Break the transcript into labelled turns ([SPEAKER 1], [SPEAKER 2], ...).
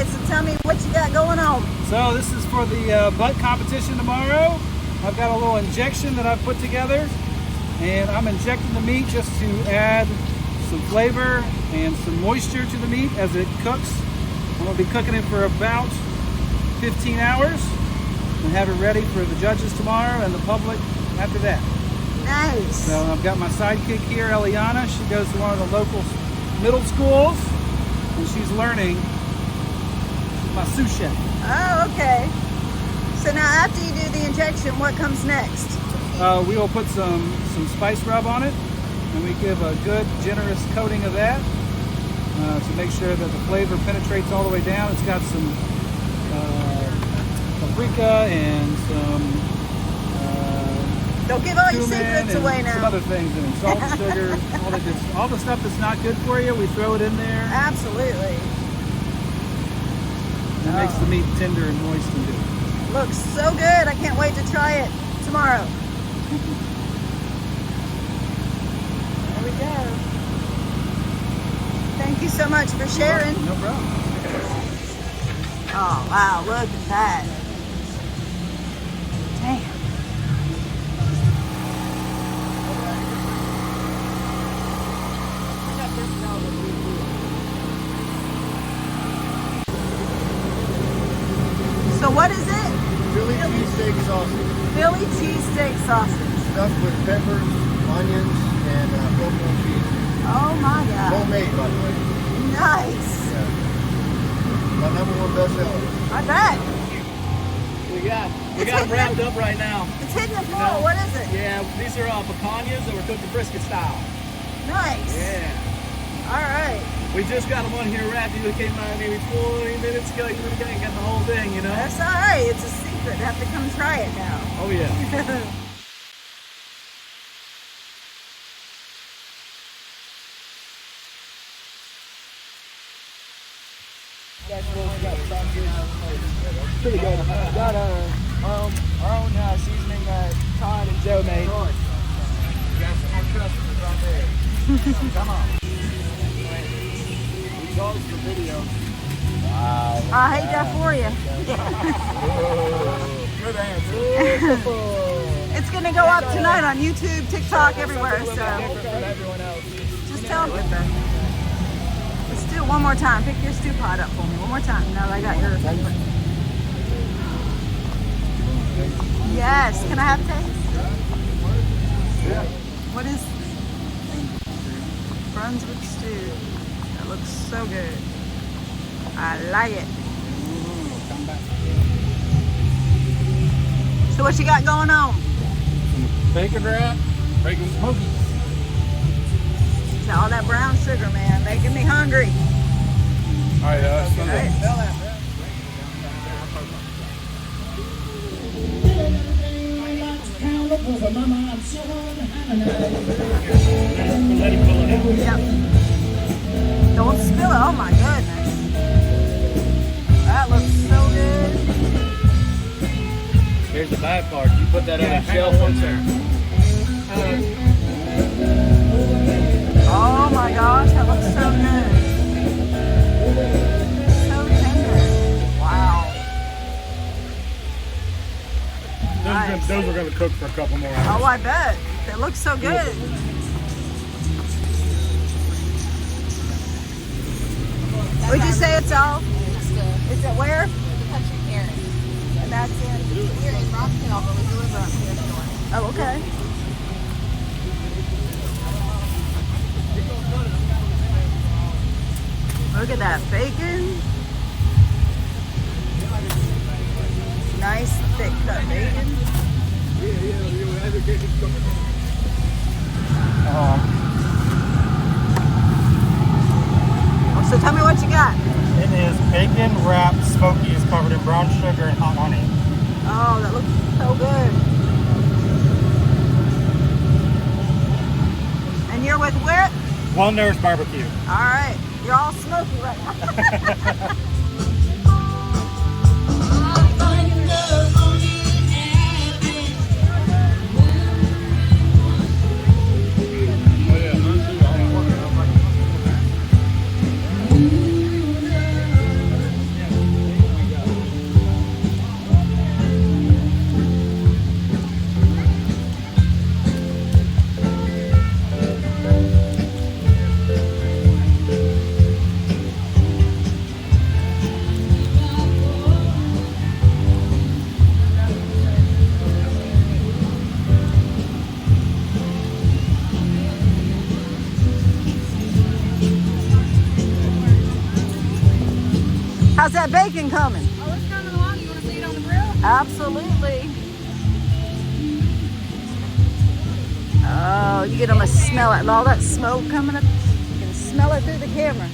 [SPEAKER 1] right, so tell me what you got going on.
[SPEAKER 2] So this is for the butt competition tomorrow. I've got a little injection that I've put together, and I'm injecting the meat just to add some flavor and some moisture to the meat as it cooks. I'm going to be cooking it for about 15 hours and have it ready for the judges tomorrow and the public after that.
[SPEAKER 1] Nice.
[SPEAKER 2] So I've got my sidekick here, Eliana. She goes to one of the local middle schools, and she's learning. She's my sous chef.
[SPEAKER 1] Oh, okay. So now after you do the injection, what comes next?
[SPEAKER 2] We will put some spice rub on it, and we give a good, generous coating of that to make sure that the flavor penetrates all the way down. It's got some paprika and some
[SPEAKER 1] don't give all your secrets away now.
[SPEAKER 2] Some other things in it. Salt, sugar, all the stuff that's not good for you, we throw it in there.
[SPEAKER 1] Absolutely.
[SPEAKER 2] And it makes the meat tender and moist and good.
[SPEAKER 1] Looks so good. I can't wait to try it tomorrow. There we go. Thank you so much for sharing.
[SPEAKER 2] No problem.
[SPEAKER 1] Oh, wow. Look at that. Damn. So what is it?
[SPEAKER 3] Philly cheesesteak sausage.
[SPEAKER 1] Philly cheesesteak sausage.
[SPEAKER 3] Stuffed with peppers, onions, and provolone cheese.
[SPEAKER 1] Oh my God.
[SPEAKER 3] Homemade, by the way.
[SPEAKER 1] Nice.
[SPEAKER 3] Yeah. My #1 bestseller.
[SPEAKER 1] I bet.
[SPEAKER 4] We got them wrapped up right now.
[SPEAKER 1] It's hitting the floor. What is it?
[SPEAKER 4] Yeah, these are picanhas that were cooked brisket style.
[SPEAKER 1] Nice.
[SPEAKER 4] Yeah.
[SPEAKER 1] All right.
[SPEAKER 4] We just got them on here wrapped. It came out maybe 20 minutes ago. You really can't get the whole thing, you know?
[SPEAKER 1] That's all right. It's a secret. I have to come try it now.
[SPEAKER 4] Oh, yeah. Pretty good. Got our own seasoning that Todd and Joe made.
[SPEAKER 3] You got some more customers right there. Come on. We closed the video. Wow.
[SPEAKER 1] I hate that for you.
[SPEAKER 3] Good answer.
[SPEAKER 1] It's going to go up tonight on YouTube, TikTok, everywhere. So just tell me. Let's do it one more time. Pick your stew pot up for me. One more time. No, I got yours. Yes. Can I have a taste?
[SPEAKER 3] Yeah.
[SPEAKER 1] What is Brunswick stew? That looks so good. I like it. So what you got going on?
[SPEAKER 3] Bacon wrap, bacon smokies.
[SPEAKER 1] All that brown sugar, man, making me hungry.
[SPEAKER 3] All right, Sunday.
[SPEAKER 1] Yep. Don't spill it. Oh my goodness. That looks so good.
[SPEAKER 4] Here's the bad part. You put that on a shelf on there.
[SPEAKER 1] Oh my gosh, that looks so good. So tender. Wow. Nice.
[SPEAKER 3] Those are going to cook for a couple more hours.
[SPEAKER 1] Oh, I bet. They look so good. Would you say it's all? It's at where?
[SPEAKER 5] The Country Karen.
[SPEAKER 1] And that's in.
[SPEAKER 5] We're in Rockville, but we deliver up here to North.
[SPEAKER 1] Oh, okay. Look at that bacon. Nice thick cut bacon. So tell me what you got.
[SPEAKER 2] It is bacon wrapped smokies covered in brown sugar and hot honey.
[SPEAKER 1] Oh, that looks so good. And you're with where?
[SPEAKER 2] Wonders Barbecue.
[SPEAKER 1] All right. You're all smoky right now. How's that bacon coming?
[SPEAKER 5] Oh, it's coming along. You want to see it on the grill?
[SPEAKER 1] Absolutely. Oh, you can almost smell it. And all that smoke coming up. You can smell it through the camera.